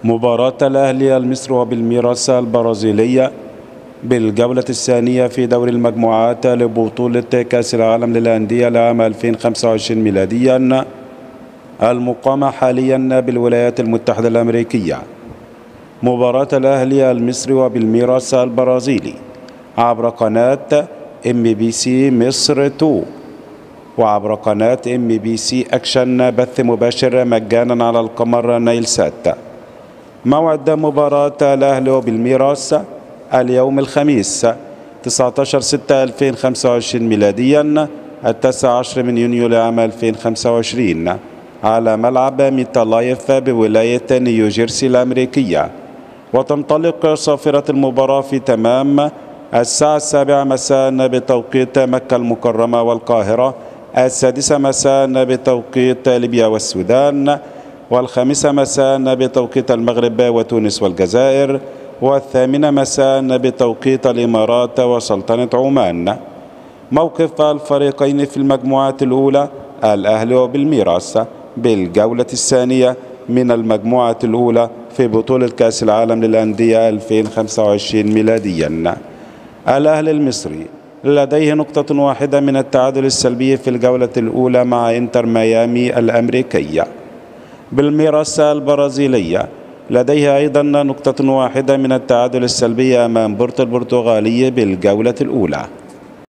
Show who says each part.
Speaker 1: مباراة الأهلي المصري وبالميراس البرازيلية بالجولة الثانية في دوري المجموعات لبطولة كأس العالم للأندية لعام 2025 ميلاديا، المقامة حاليا بالولايات المتحدة الأمريكية. مباراة الأهلي المصري وبالميراس البرازيلي عبر قناة MBC مصر 2 وعبر قناة MBC أكشن بث مباشر مجانا على القمر نايل سات. موعد مباراة الأهلي وبالميراس اليوم الخميس 19/6/2025 ميلاديا 19 من يونيو لعام 2025 على ملعب ميتا لايف بولاية نيوجيرسي الأمريكية، وتنطلق صافرة المباراة في تمام الساعة 7 مساء بتوقيت مكة المكرمة والقاهرة، 6 مساء بتوقيت ليبيا والسودان، 5 مساء بتوقيت المغرب وتونس والجزائر، 8 مساء بتوقيت الإمارات وسلطنة عمان. موقف الفريقين في المجموعات الأولى: الأهلي وبالميراس بالجولة الثانية من المجموعة الأولى في بطولة كأس العالم للأندية 2025 ميلاديا. الأهلي المصري لديه نقطة واحدة من التعادل السلبي في الجولة الأولى مع إنتر ميامي الأمريكية. بالميراس البرازيلية لديه أيضا نقطة واحدة من التعادل السلبي أمام بورتو البرتغالي بالجولة الأولى.